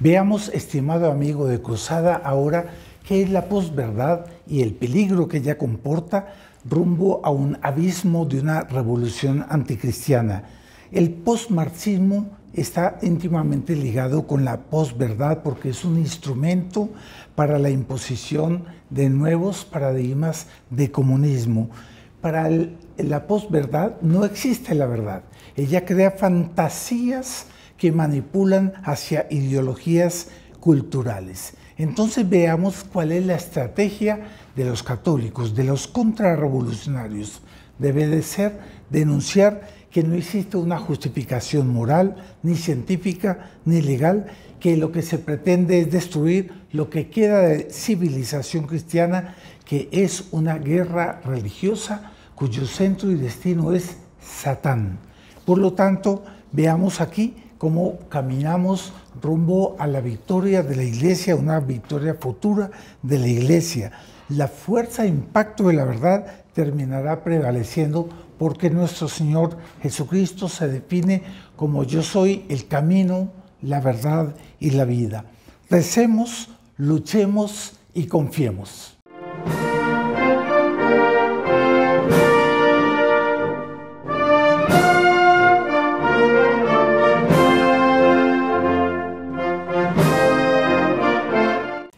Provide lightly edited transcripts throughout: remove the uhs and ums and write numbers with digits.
Veamos, estimado amigo de Cruzada, ahora qué es la posverdad y el peligro que ella comporta rumbo a un abismo de una revolución anticristiana. El posmarxismo está íntimamente ligado con la posverdad porque es un instrumento para la imposición de nuevos paradigmas de comunismo. Para la posverdad no existe la verdad. Ella crea fantasías que manipulan hacia ideologías culturales. Entonces veamos cuál es la estrategia de los católicos, de los contrarrevolucionarios. Debe de ser denunciar que no existe una justificación moral, ni científica, ni legal, que lo que se pretende es destruir lo que queda de civilización cristiana, que es una guerra religiosa cuyo centro y destino es Satán. Por lo tanto, veamos aquí cómo caminamos rumbo a la victoria de la Iglesia, una victoria futura de la Iglesia. La fuerza e impacto de la verdad terminará prevaleciendo porque nuestro Señor Jesucristo se define como yo soy el camino, la verdad y la vida. Recemos, luchemos y confiemos.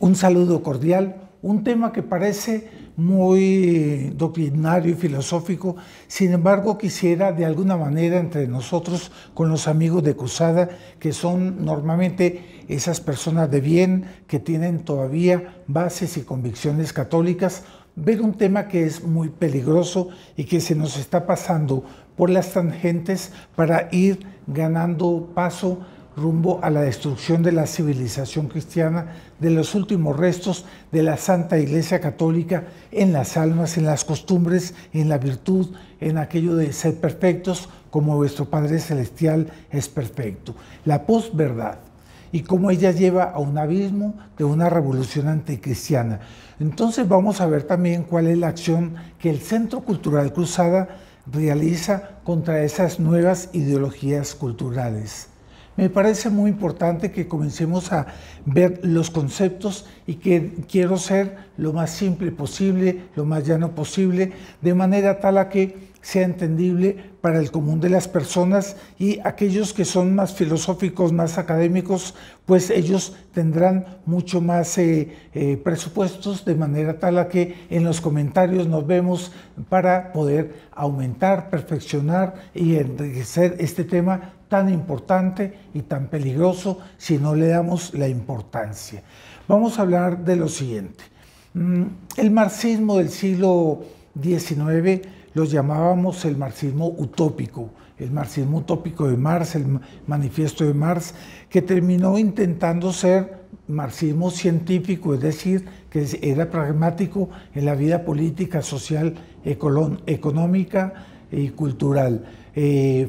Un saludo cordial, un tema que parece muy doctrinario y filosófico, sin embargo quisiera de alguna manera entre nosotros, con los amigos de Cruzada, que son normalmente esas personas de bien que tienen todavía bases y convicciones católicas, ver un tema que es muy peligroso y que se nos está pasando por las tangentes para ir ganando paso rumbo a la destrucción de la civilización cristiana, de los últimos restos de la Santa Iglesia Católica en las almas, en las costumbres, en la virtud, en aquello de ser perfectos como vuestro Padre Celestial es perfecto. La posverdad y cómo ella lleva a un abismo de una revolución anticristiana. Entonces vamos a ver también cuál es la acción que el Centro Cultural Cruzada realiza contra esas nuevas ideologías culturales. Me parece muy importante que comencemos a ver los conceptos y que quiero ser lo más simple posible, lo más llano posible, de manera tal a que sea entendible para el común de las personas, y aquellos que son más filosóficos, más académicos, pues ellos tendrán mucho más presupuestos, de manera tal a que en los comentarios nos vemos para poder aumentar, perfeccionar y enriquecer este tema tan importante y tan peligroso si no le damos la importancia. Vamos a hablar de lo siguiente. El marxismo del siglo XIX lo llamábamos el marxismo utópico de Marx, el manifiesto de Marx, que terminó intentando ser marxismo científico, es decir, que era pragmático en la vida política, social, económica y cultural.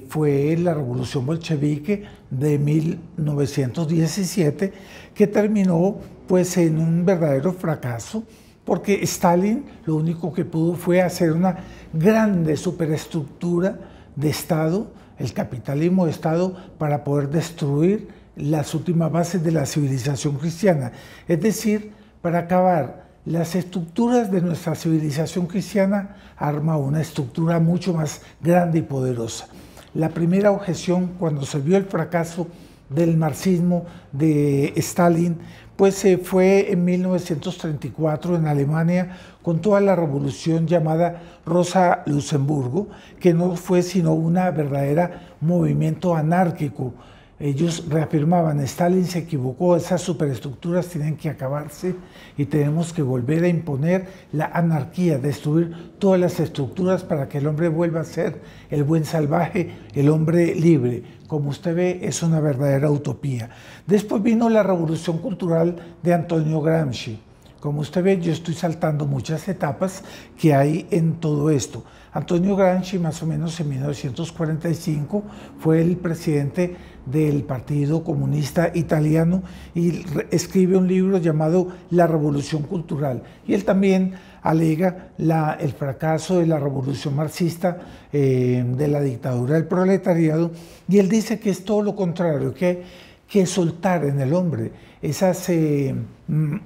Fue la revolución bolchevique de 1917 que terminó pues en un verdadero fracaso, porque Stalin lo único que pudo fue hacer una grande superestructura de Estado, el capitalismo de Estado, para poder destruir las últimas bases de la civilización cristiana, es decir, para acabar las estructuras de nuestra civilización cristiana, arma una estructura mucho más grande y poderosa. La primera objeción, cuando se vio el fracaso del marxismo de Stalin, pues fue en 1934 en Alemania, con toda la revolución llamada Rosa Luxemburgo, que no fue sino una verdadera movimiento anárquico. Ellos reafirmaban, Stalin se equivocó, esas superestructuras tienen que acabarse y tenemos que volver a imponer la anarquía, destruir todas las estructuras para que el hombre vuelva a ser el buen salvaje, el hombre libre. Como usted ve, es una verdadera utopía. Después vino la revolución cultural de Antonio Gramsci. Como usted ve, yo estoy saltando muchas etapas que hay en todo esto. Antonio Gramsci, más o menos en 1945, fue el presidente del Partido Comunista Italiano y escribe un libro llamado La Revolución Cultural. Y él también alega el fracaso de la revolución marxista, de la dictadura del proletariado, y él dice que es todo lo contrario, que que soltar en el hombre esos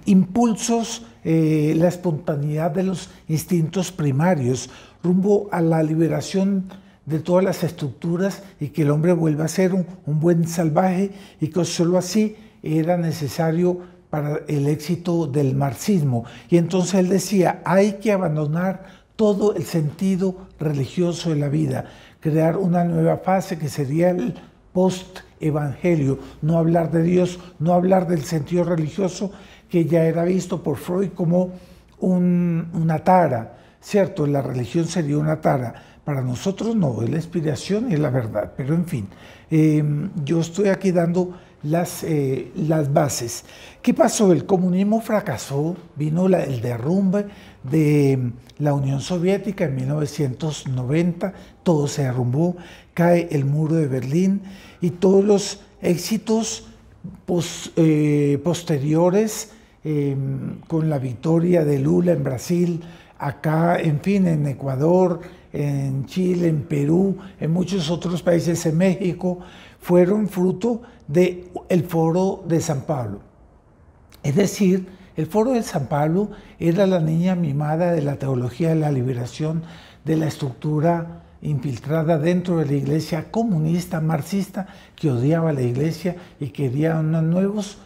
impulsos, la espontaneidad de los instintos primarios, rumbo a la liberación de todas las estructuras y que el hombre vuelva a ser un buen salvaje, y que solo así era necesario para el éxito del marxismo. Y entonces él decía, hay que abandonar todo el sentido religioso de la vida, crear una nueva fase que sería el post-evangelio, no hablar de Dios, no hablar del sentido religioso que ya era visto por Freud como una tara, ¿cierto? La religión sería una tara. Para nosotros no, es la inspiración y es la verdad, pero en fin, yo estoy aquí dando las bases. ¿Qué pasó? El comunismo fracasó, vino el derrumbe de la Unión Soviética en 1990, todo se derrumbó, cae el muro de Berlín y todos los éxitos posteriores, con la victoria de Lula en Brasil, acá, en fin, en Ecuador, en Chile, en Perú, en muchos otros países, en México, fueron fruto del Foro de San Pablo. Es decir, el Foro de San Pablo era la niña mimada de la teología de la liberación, de la estructura infiltrada dentro de la iglesia comunista, marxista, que odiaba a la iglesia y quería unos nuevos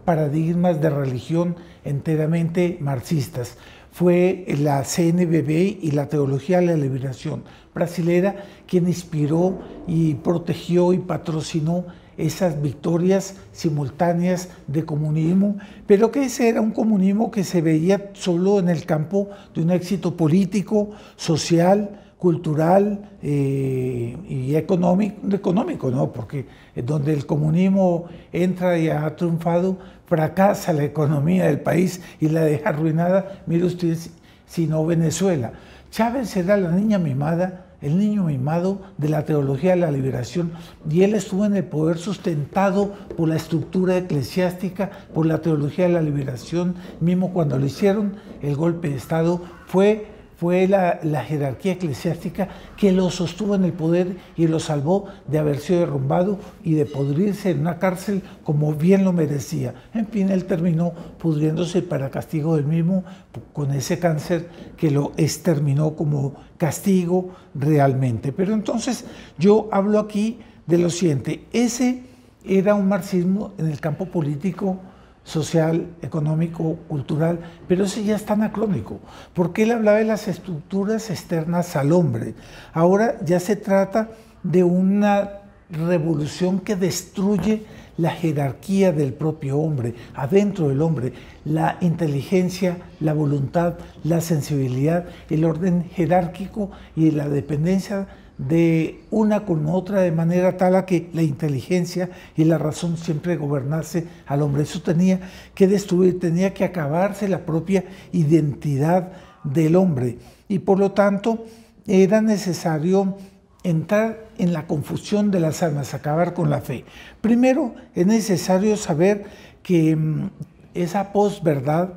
paradigmas de religión enteramente marxistas. Fue la CNBB y la Teología de la Liberación brasilera quien inspiró y protegió y patrocinó esas victorias simultáneas de comunismo, pero que ese era un comunismo que se veía solo en el campo de un éxito político, social, cultural y económico, ¿no? Porque donde el comunismo entra y ha triunfado, fracasa la economía del país y la deja arruinada. Mire usted, si no Venezuela. Chávez era la niña mimada, el niño mimado de la teología de la liberación, y él estuvo en el poder sustentado por la estructura eclesiástica, por la teología de la liberación. Mismo cuando le hicieron el golpe de Estado, fue la jerarquía eclesiástica que lo sostuvo en el poder y lo salvó de haber sido derrumbado y de pudrirse en una cárcel como bien lo merecía. En fin, él terminó pudriéndose para castigo del mismo, con ese cáncer que lo exterminó como castigo realmente. Pero entonces yo hablo aquí de lo siguiente: ese era un marxismo en el campo político, social, económico, cultural, pero ese ya está anacrónico, porque él hablaba de las estructuras externas al hombre. Ahora ya se trata de una revolución que destruye la jerarquía del propio hombre, adentro del hombre, la inteligencia, la voluntad, la sensibilidad, el orden jerárquico y la dependencia de una con otra, de manera tal a que la inteligencia y la razón siempre gobernase al hombre. Eso tenía que destruir, tenía que acabarse la propia identidad del hombre, y por lo tanto era necesario entrar en la confusión de las almas, acabar con la fe. Primero es necesario saber que esa posverdad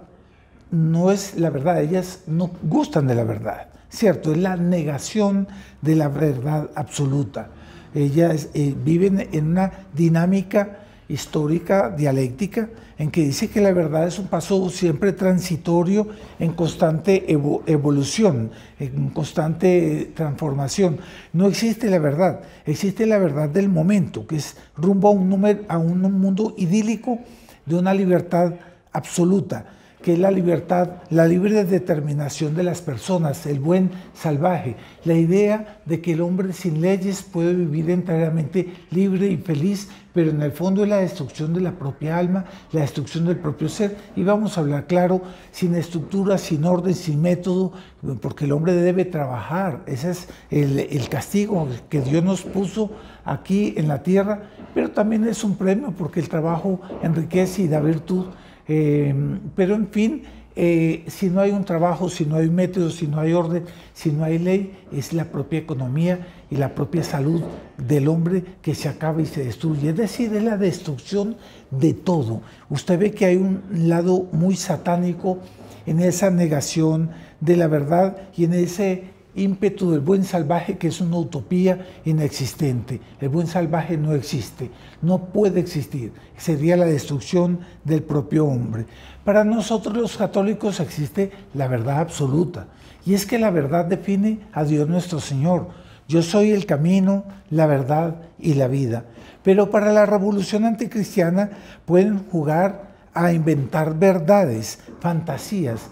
no es la verdad, ellas no gustan de la verdad, ¿cierto? Es la negación de la verdad absoluta. Ellas viven en una dinámica histórica, dialéctica, en que dice que la verdad es un paso siempre transitorio, en constante evolución, en constante transformación. No existe la verdad, existe la verdad del momento, que es rumbo a un mundo idílico de una libertad absoluta, que es la libertad, la libre determinación de las personas, el buen salvaje, la idea de que el hombre sin leyes puede vivir enteramente libre y feliz, pero en el fondo es la destrucción de la propia alma, la destrucción del propio ser. Y vamos a hablar claro, sin estructura, sin orden, sin método, porque el hombre debe trabajar. Ese es el castigo que Dios nos puso aquí en la tierra, pero también es un premio porque el trabajo enriquece y da virtud. Pero en fin, si no hay un trabajo, si no hay método, si no hay orden, si no hay ley, es la propia economía y la propia salud del hombre que se acaba y se destruye. Es decir, es la destrucción de todo. Usted ve que hay un lado muy satánico en esa negación de la verdad y en ese ímpetu del buen salvaje, que es una utopía inexistente. El buen salvaje no existe, no puede existir. Sería la destrucción del propio hombre. Para nosotros los católicos existe la verdad absoluta. Y es que la verdad define a Dios nuestro Señor. Yo soy el camino, la verdad y la vida. Pero para la revolución anticristiana pueden jugar a inventar verdades, fantasías.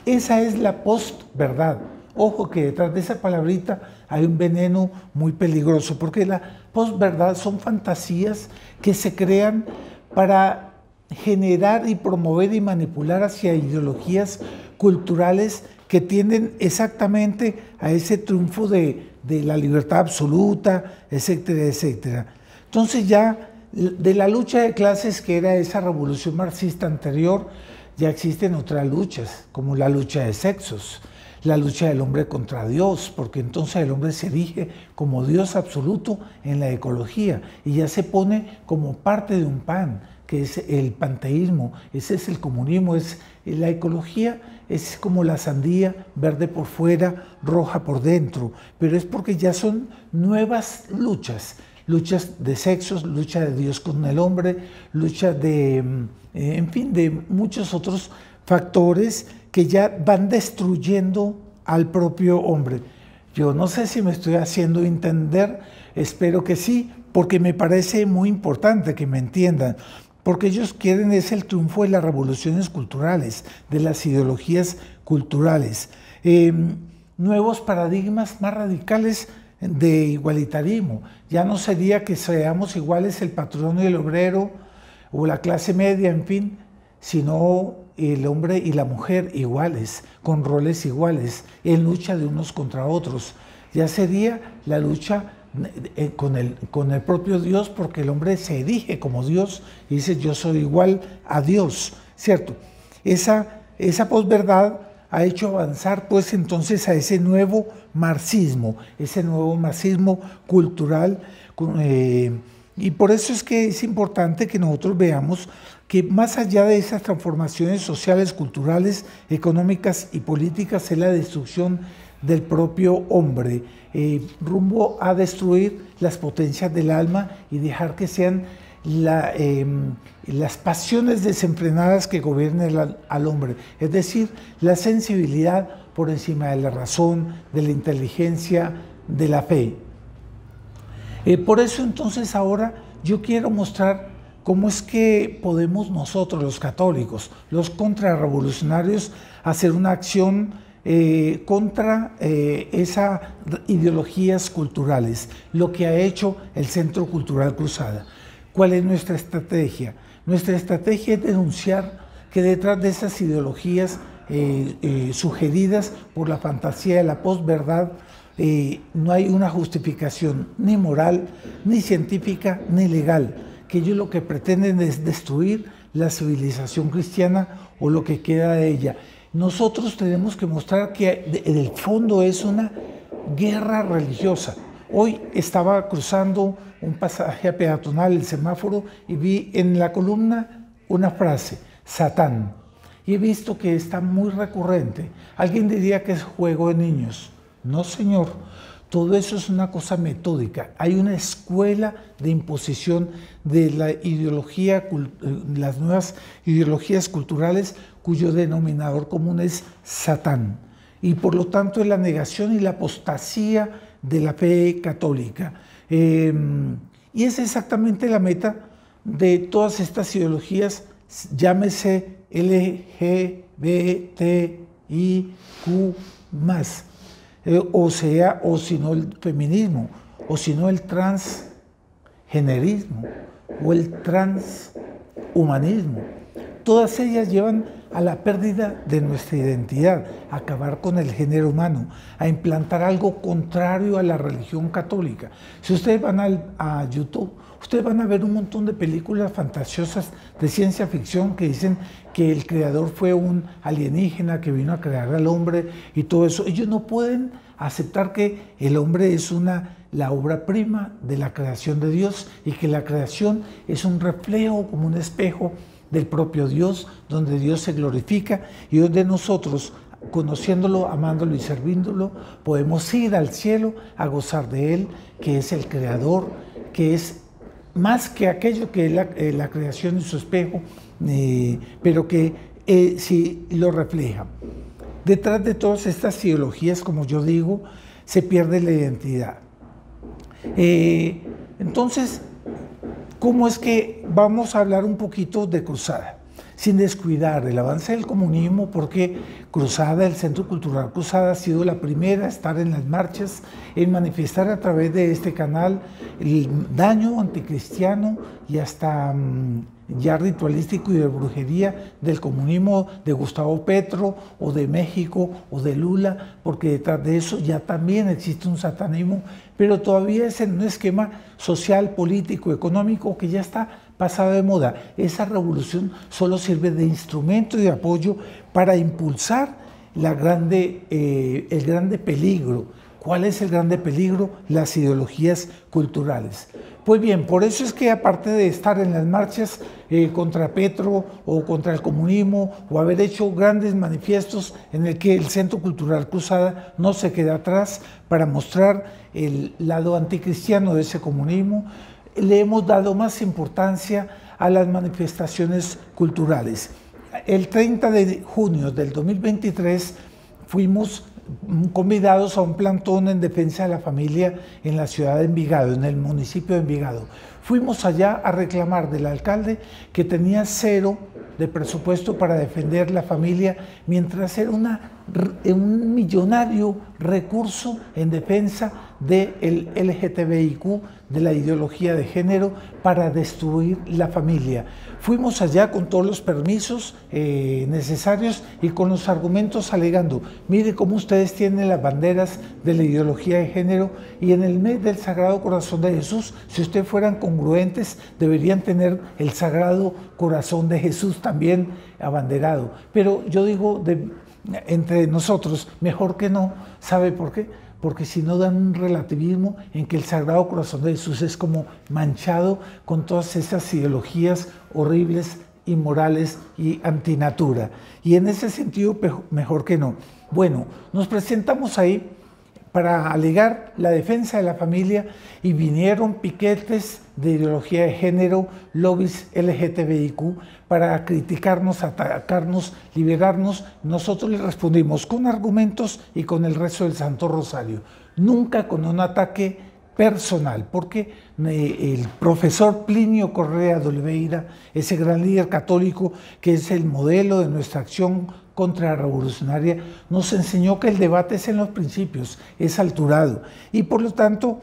Esa es la postverdad. Ojo que detrás de esa palabrita hay un veneno muy peligroso, porque la posverdad son fantasías que se crean para generar y promover y manipular hacia ideologías culturales que tienden exactamente a ese triunfo de la libertad absoluta, etcétera, etcétera. Entonces ya de la lucha de clases, que era esa revolución marxista anterior, ya existen otras luchas, como la lucha de sexos, la lucha del hombre contra Dios, porque entonces el hombre se erige como Dios absoluto en la ecología y ya se pone como parte de un pan, que es el panteísmo, ese es el comunismo, es la ecología, es como la sandía, verde por fuera, roja por dentro, pero es porque ya son nuevas luchas de sexos, lucha de Dios con el hombre, lucha de, en fin, de muchos otros factores que ya van destruyendo al propio hombre. Yo no sé si me estoy haciendo entender, espero que sí, porque me parece muy importante que me entiendan, porque ellos quieren es el triunfo de las revoluciones culturales, de las ideologías culturales, nuevos paradigmas más radicales de igualitarismo. Ya no sería que seamos iguales el patrón y el obrero o la clase media, en fin, sino el hombre y la mujer iguales, con roles iguales, en lucha de unos contra otros. Ya sería la lucha con el propio Dios, porque el hombre se erige como Dios y dice yo soy igual a Dios, ¿cierto? Esa posverdad ha hecho avanzar pues entonces a ese nuevo marxismo cultural, y por eso es que es importante que nosotros veamos que más allá de esas transformaciones sociales, culturales, económicas y políticas es la destrucción del propio hombre, rumbo a destruir las potencias del alma y dejar que sean las pasiones desenfrenadas que gobiernen al hombre, es decir, la sensibilidad por encima de la razón, de la inteligencia, de la fe. Por eso entonces ahora yo quiero mostrar cómo es que podemos nosotros, los católicos, los contrarrevolucionarios, hacer una acción contra esas ideologías culturales, lo que ha hecho el Centro Cultural Cruzada. ¿Cuál es nuestra estrategia? Nuestra estrategia es denunciar que detrás de esas ideologías sugeridas por la fantasía de la posverdad no hay una justificación ni moral, ni científica, ni legal, que ellos lo que pretenden es destruir la civilización cristiana o lo que queda de ella. Nosotros tenemos que mostrar que en el fondo es una guerra religiosa. Hoy estaba cruzando un pasaje peatonal, el semáforo, y vi en la columna una frase, Satán. Y he visto que está muy recurrente. Alguien diría que es juego de niños. No, señor. Todo eso es una cosa metódica. Hay una escuela de imposición de la ideología, las nuevas ideologías culturales, cuyo denominador común es Satán. Y por lo tanto es la negación y la apostasía de la fe católica. Y es exactamente la meta de todas estas ideologías, llámese LGBTIQ+, o si no el feminismo, o si no el transgenerismo, o el transhumanismo. Todas ellas llevan a la pérdida de nuestra identidad, a acabar con el género humano, a implantar algo contrario a la religión católica. Si ustedes van a YouTube, ustedes van a ver un montón de películas fantasiosas de ciencia ficción que dicen que el creador fue un alienígena que vino a crear al hombre y todo eso. Ellos no pueden aceptar que el hombre es la obra prima de la creación de Dios y que la creación es un reflejo, como un espejo del propio Dios, donde Dios se glorifica y donde nosotros, conociéndolo, amándolo y servíndolo, podemos ir al cielo a gozar de Él, que es el Creador, que es más que aquello que es la creación en su espejo, pero que sí lo refleja. Detrás de todas estas ideologías, como yo digo, se pierde la identidad. Entonces, ¿cómo es que vamos a hablar un poquito de Cruzada? Sin descuidar el avance del comunismo, porque Cruzada, el Centro Cultural Cruzada, ha sido la primera a estar en las marchas, en manifestar a través de este canal el daño anticristiano y hasta ya ritualístico y de brujería del comunismo de Gustavo Petro o de México o de Lula, porque detrás de eso ya también existe un satanismo, pero todavía es en un esquema social, político, económico que ya está pasado de moda. Esa revolución solo sirve de instrumento y de apoyo para impulsar el grande peligro. ¿Cuál es el grande peligro? Las ideologías culturales. Pues bien, por eso es que aparte de estar en las marchas contra Petro o contra el comunismo o haber hecho grandes manifiestos en el que el Centro Cultural Cruzada no se queda atrás para mostrar el lado anticristiano de ese comunismo, le hemos dado más importancia a las manifestaciones culturales. El 30 de junio del 2023 fuimos convidados a un plantón en defensa de la familia en la ciudad de Envigado, en el municipio de Envigado. Fuimos allá a reclamar del alcalde que tenía 0 de presupuesto para defender la familia, mientras era un millonario recurso en defensa del LGTBIQ, de la ideología de género, para destruir la familia. Fuimos allá con todos los permisos necesarios y con los argumentos alegando: mire cómo ustedes tienen las banderas de la ideología de género y en el mes del Sagrado Corazón de Jesús, si ustedes fueran congruentes, deberían tener el Sagrado Corazón de Jesús también abanderado. Pero yo digo, entre nosotros, mejor que no. ¿Sabe por qué? Porque si no dan un relativismo en que el Sagrado Corazón de Jesús es como manchado con todas esas ideologías horribles, inmorales y antinatura. Y en ese sentido, mejor que no. Bueno, nos presentamos ahí para alegar la defensa de la familia y vinieron piquetes de ideología de género, lobbies LGTBIQ, para criticarnos, atacarnos, liberarnos. Nosotros les respondimos con argumentos y con el rezo del Santo Rosario, nunca con un ataque personal, porque el profesor Plinio Correa de Oliveira, ese gran líder católico que es el modelo de nuestra acción contrarrevolucionaria, nos enseñó que el debate es en los principios, es alturado, y por lo tanto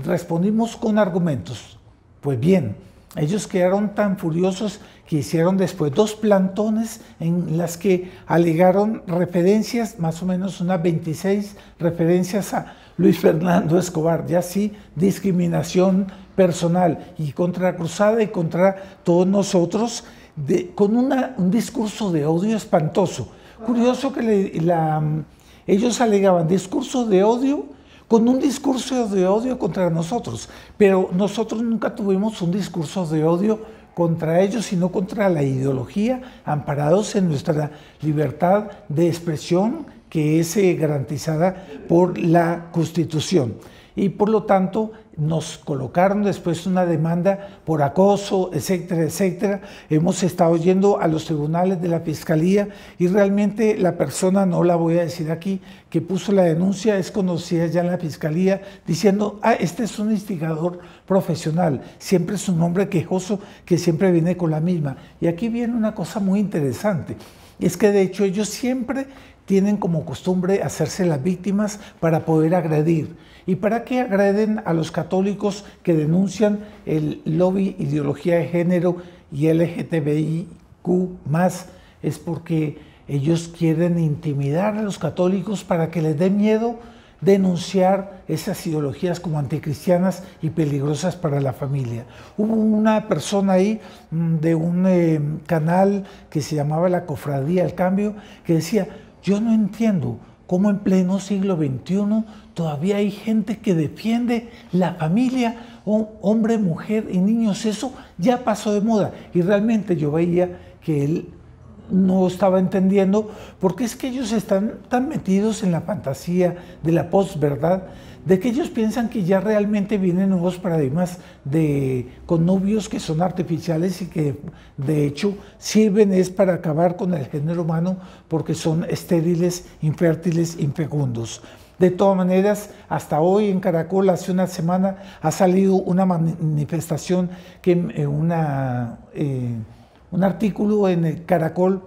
respondimos con argumentos. Pues bien, ellos quedaron tan furiosos que hicieron después 2 plantones en las que alegaron referencias, más o menos unas 26 referencias a Luis Fernando Escobar, ya sí, discriminación personal y contra Cruzada y contra todos nosotros, con un discurso de odio espantoso. Curioso que ellos alegaban discurso de odio con un discurso de odio contra nosotros, pero nosotros nunca tuvimos un discurso de odio contra ellos, sino contra la ideología, amparados en nuestra libertad de expresión, que es garantizada por la Constitución. Y por lo tanto nos colocaron después una demanda por acoso, etcétera, etcétera. Hemos estado yendo a los tribunales de la Fiscalía y realmente la persona, no la voy a decir aquí, que puso la denuncia es conocida ya en la Fiscalía, diciendo: este es un instigador profesional, siempre es un hombre quejoso que siempre viene con la misma. Y aquí viene una cosa muy interesante, es que de hecho ellos siempre tienen como costumbre hacerse las víctimas para poder agredir. ¿Y para qué agreden a los católicos que denuncian el lobby, ideología de género y LGTBIQ+? Es porque ellos quieren intimidar a los católicos para que les dé miedo denunciar esas ideologías como anticristianas y peligrosas para la familia. Hubo una persona ahí de un canal que se llamaba La Cofradía del Cambio que decía: yo no entiendo cómo en pleno siglo XXI todavía hay gente que defiende la familia, hombre, mujer y niños. Eso ya pasó de moda. Y realmente yo veía que él no estaba entendiendo, porque es que ellos están tan metidos en la fantasía de la posverdad, de que ellos piensan que ya realmente vienen nuevos paradigmas de connubios que son artificiales y que de hecho sirven es para acabar con el género humano porque son estériles, infértiles, infecundos. De todas maneras, hasta hoy en Caracol, hace una semana, ha salido una manifestación, un artículo en el Caracol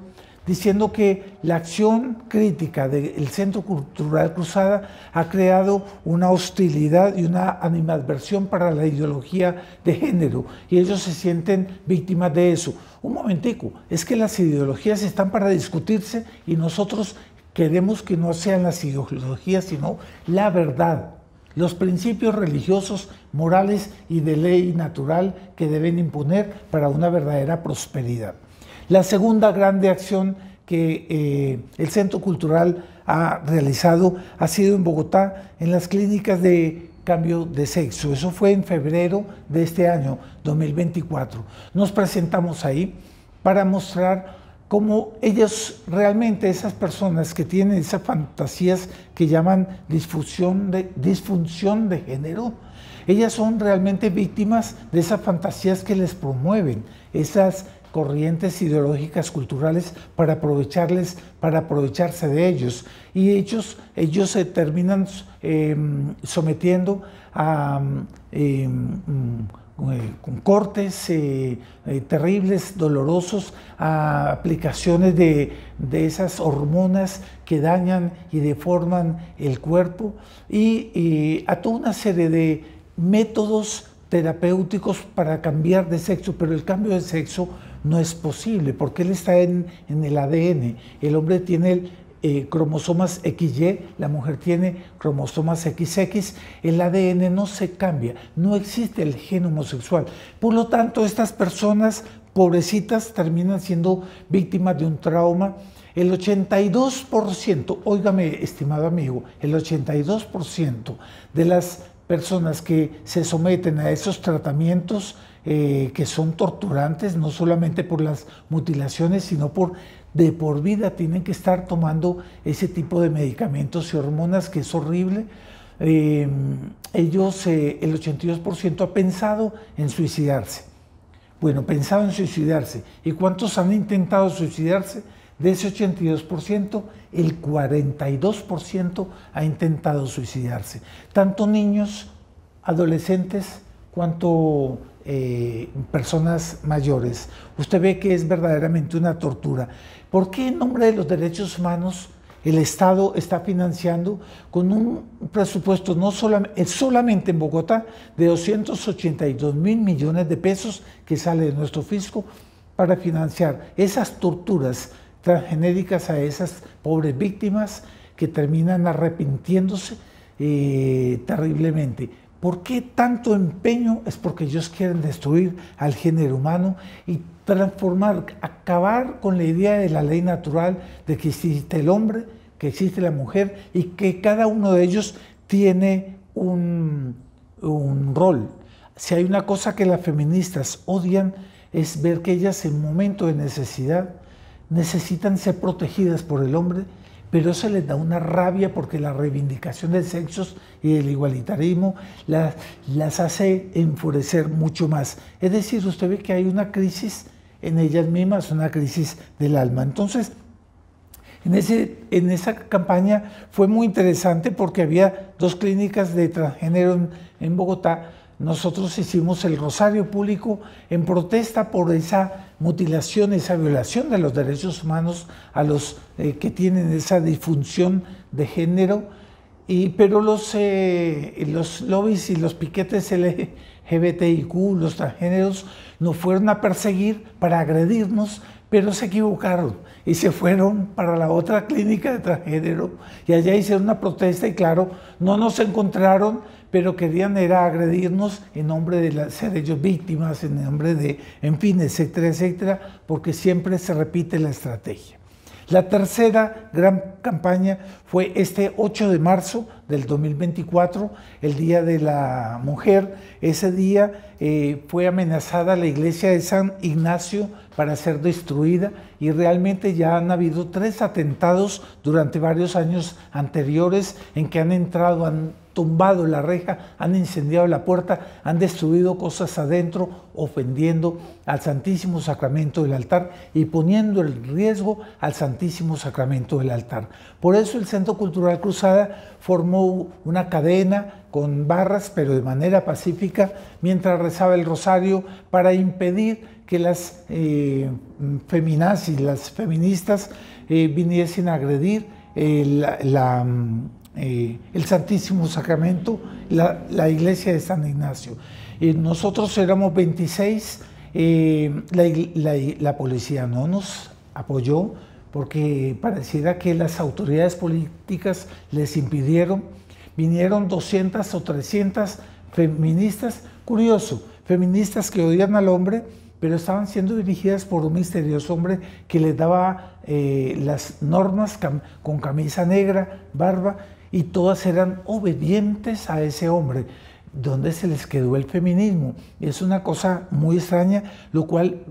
diciendo que la acción crítica del Centro Cultural Cruzada ha creado una hostilidad y una animadversión para la ideología de género, y ellos se sienten víctimas de eso. Un momentico, es que las ideologías están para discutirse y nosotros queremos que no sean las ideologías, sino la verdad, los principios religiosos, morales y de ley natural que deben imponer para una verdadera prosperidad. La segunda grande acción que el Centro Cultural ha realizado ha sido en Bogotá, en las clínicas de cambio de sexo. Eso fue en febrero de este año, 2024. Nos presentamos ahí para mostrar cómo ellos realmente, esas personas que tienen esas fantasías que llaman disfunción de género, ellas son realmente víctimas de esas fantasías que les promueven esas corrientes ideológicas culturales para aprovecharse de ellos, y ellos se terminan sometiendo a con cortes terribles, dolorosos, a aplicaciones de esas hormonas que dañan y deforman el cuerpo, y a toda una serie de métodos terapéuticos para cambiar de sexo, pero el cambio de sexo no es posible porque él está en el ADN. El hombre tiene cromosomas XY, la mujer tiene cromosomas XX, el ADN no se cambia, no existe el gen homosexual. Por lo tanto, estas personas pobrecitas terminan siendo víctimas de un trauma. El 82%, óigame, estimado amigo, el 82% de las personas que se someten a esos tratamientos que son torturantes, no solamente por las mutilaciones, sino de por vida tienen que estar tomando ese tipo de medicamentos y hormonas, que es horrible. Ellos, el 82% ha pensado en suicidarse. Bueno, pensado en suicidarse. ¿Y cuántos han intentado suicidarse? De ese 82%, el 42% ha intentado suicidarse. Tanto niños, adolescentes, cuanto personas mayores. Usted ve que es verdaderamente una tortura. ¿Por qué en nombre de los derechos humanos el Estado está financiando con un presupuesto solamente en Bogotá de 282.000 millones de pesos que sale de nuestro fisco para financiar esas torturas transgenéricas a esas pobres víctimas que terminan arrepintiéndose terriblemente? ¿Por qué tanto empeño? Es porque ellos quieren destruir al género humano y transformar, acabar con la idea de la ley natural de que existe el hombre, que existe la mujer y que cada uno de ellos tiene un rol. Si hay una cosa que las feministas odian es ver que ellas en momento de necesidad necesitan ser protegidas por el hombre, pero eso les da una rabia porque la reivindicación de sexos y el igualitarismo las hace enfurecer mucho más. Es decir, usted ve que hay una crisis en ellas mismas, una crisis del alma. Entonces, en esa campaña fue muy interesante porque había 2 clínicas de transgénero en Bogotá. Nosotros hicimos el rosario público en protesta por esa mutilación, esa violación de los derechos humanos a los que tienen esa disfunción de género, pero los lobbies y los piquetes LGBTIQ, los transgéneros, nos fueron a perseguir para agredirnos, pero se equivocaron y se fueron para la otra clínica de transgénero y allá hicieron una protesta y claro, no nos encontraron, pero querían era agredirnos en nombre de ser ellos víctimas, en nombre de, en fin, etcétera, etcétera, porque siempre se repite la estrategia. La tercera gran campaña fue este 8 de marzo del 2024, el Día de la Mujer. Ese día fue amenazada la iglesia de San Ignacio para ser destruida, y realmente ya han habido 3 atentados durante varios años anteriores en que han entrado, han tumbado la reja, han incendiado la puerta, han destruido cosas adentro, ofendiendo al Santísimo Sacramento del altar y poniendo en riesgo al Santísimo Sacramento del altar. Por eso el Centro Cultural Cruzada formó una cadena con barras, pero de manera pacífica, mientras rezaba el rosario, para impedir que las feminazis, las feministas viniesen a agredir el Santísimo Sacramento, la iglesia de San Ignacio. Nosotros éramos 26, la policía no nos apoyó porque pareciera que las autoridades políticas les impidieron. Vinieron 200 o 300 feministas, curioso, feministas que odian al hombre, pero estaban siendo dirigidas por un misterioso hombre que les daba las normas con camisa negra, barba, y todas eran obedientes a ese hombre. ¿Dónde se les quedó el feminismo? Es una cosa muy extraña, lo cual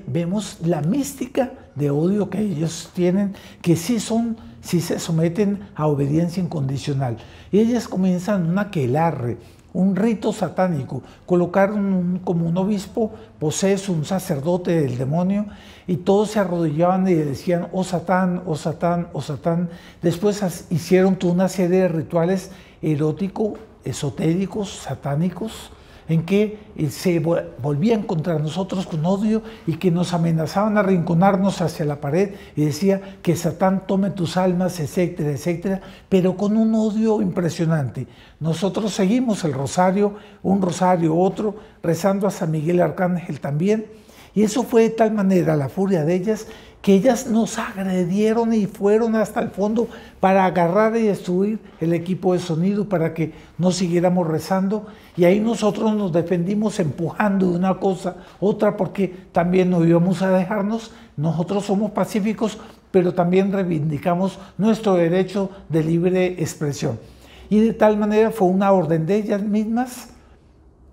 vemos la mística de odio que ellos tienen, que sí se someten a obediencia incondicional. Y ellas comienzan un aquelarre, un rito satánico, colocaron como un obispo poseso, un sacerdote del demonio, y todos se arrodillaban y decían, oh Satán, oh Satán, oh Satán. Después hicieron toda una serie de rituales eróticos, esotéricos, satánicos, en que se volvían contra nosotros con odio y que nos amenazaban a arrinconarnos hacia la pared, y decía que Satán tome tus almas, etcétera, etcétera, pero con un odio impresionante. Nosotros seguimos el rosario, un rosario, otro, rezando a San Miguel Arcángel también, y eso fue de tal manera la furia de ellas, que ellas nos agredieron y fueron hasta el fondo para agarrar y destruir el equipo de sonido para que no siguiéramos rezando. Y ahí nosotros nos defendimos empujando de una cosa a otra, porque también no íbamos a dejarnos. Nosotros somos pacíficos, pero también reivindicamos nuestro derecho de libre expresión. Y de tal manera fue una orden de ellas mismas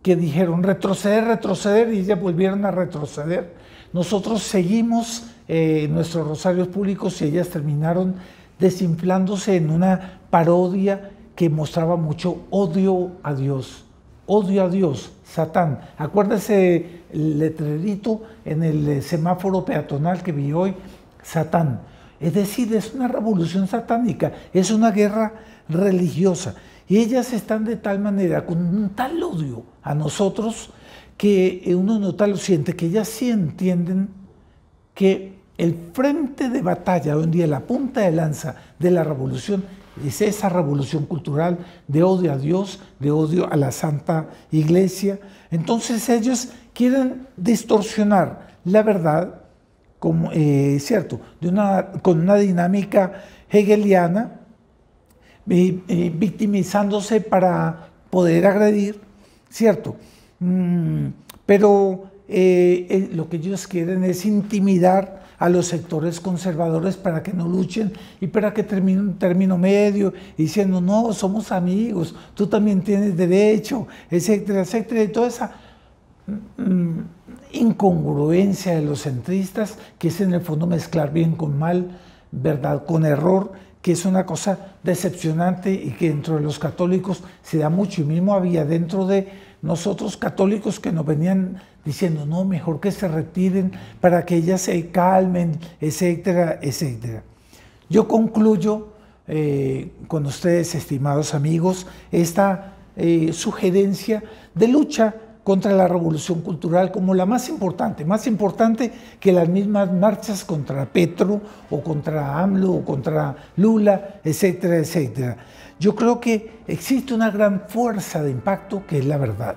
que dijeron retroceder, retroceder, y ellas volvieron a retroceder. Nosotros seguimos nuestros rosarios públicos y ellas terminaron desinflándose en una parodia que mostraba mucho odio a Dios, Satán. Acuérdese el letrerito en el semáforo peatonal que vi hoy, Satán. Es decir, es una revolución satánica, es una guerra religiosa. Y ellas están de tal manera, con un tal odio a nosotros, que uno nota lo siente, que ellas sí entienden que el frente de batalla hoy en día, la punta de lanza de la revolución, es esa revolución cultural de odio a Dios, de odio a la Santa Iglesia. Entonces ellos quieren distorsionar la verdad, como, ¿cierto?, con una dinámica hegeliana, victimizándose para poder agredir, ¿cierto? Pero lo que ellos quieren es intimidar a los sectores conservadores para que no luchen y para que termine un término medio diciendo, no, somos amigos, tú también tienes derecho, etcétera, etcétera. Y toda esa incongruencia de los centristas, que es en el fondo mezclar bien con mal, verdad con error, que es una cosa decepcionante y que dentro de los católicos se da mucho. Y mismo había dentro de nosotros católicos que nos venían diciendo, no, mejor que se retiren para que ellas se calmen, etcétera, etcétera. Yo concluyo con ustedes, estimados amigos, esta sugerencia de lucha contra la revolución cultural como la más importante que las mismas marchas contra Petro o contra AMLO o contra Lula, etcétera, etcétera. Yo creo que existe una gran fuerza de impacto que es la verdad.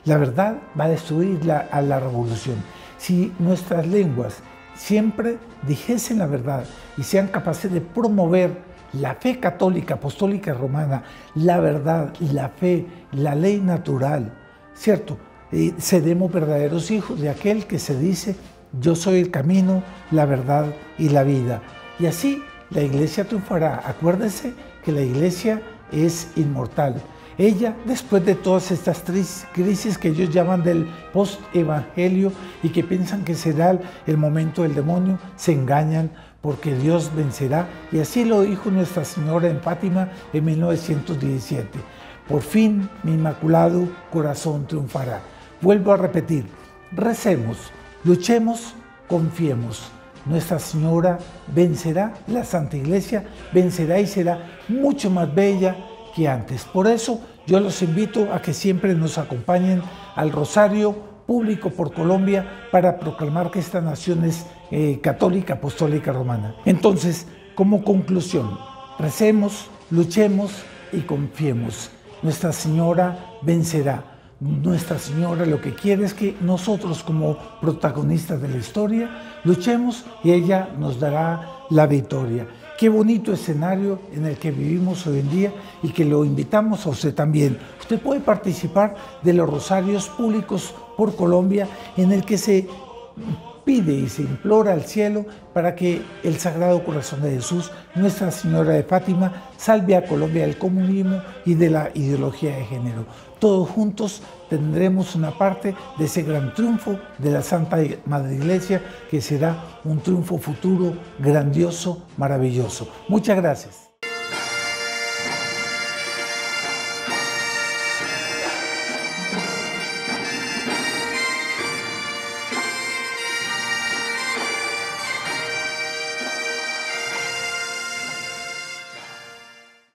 La verdad va a destruir a la revolución. Si nuestras lenguas siempre dijesen la verdad y sean capaces de promover la fe católica, apostólica, romana, la verdad, la fe, la ley natural, ¿cierto? Seremos verdaderos hijos de aquel que se dice, yo soy el camino, la verdad y la vida. y así la iglesia triunfará. Acuérdense que la iglesia es inmortal. Ella, después de todas estas crisis que ellos llaman del post-evangelio y que piensan que será el momento del demonio, se engañan porque Dios vencerá. Y así lo dijo Nuestra Señora en Fátima en 1917. Por fin mi inmaculado corazón triunfará. Vuelvo a repetir, recemos, luchemos, confiemos. Nuestra Señora vencerá, la Santa Iglesia vencerá y será mucho más bella que antes. Por eso yo los invito a que siempre nos acompañen al Rosario Público por Colombia para proclamar que esta nación es católica, apostólica, romana. Entonces, como conclusión, recemos, luchemos y confiemos. Nuestra Señora vencerá. Nuestra Señora lo que quiere es que nosotros como protagonistas de la historia luchemos y ella nos dará la victoria. Qué bonito escenario en el que vivimos hoy en día y que lo invitamos a usted también. Usted puede participar de los rosarios públicos por Colombia en el que se pide y se implora al cielo para que el Sagrado Corazón de Jesús, Nuestra Señora de Fátima, salve a Colombia del comunismo y de la ideología de género. Todos juntos tendremos una parte de ese gran triunfo de la Santa Madre Iglesia, que será un triunfo futuro grandioso, maravilloso. Muchas gracias.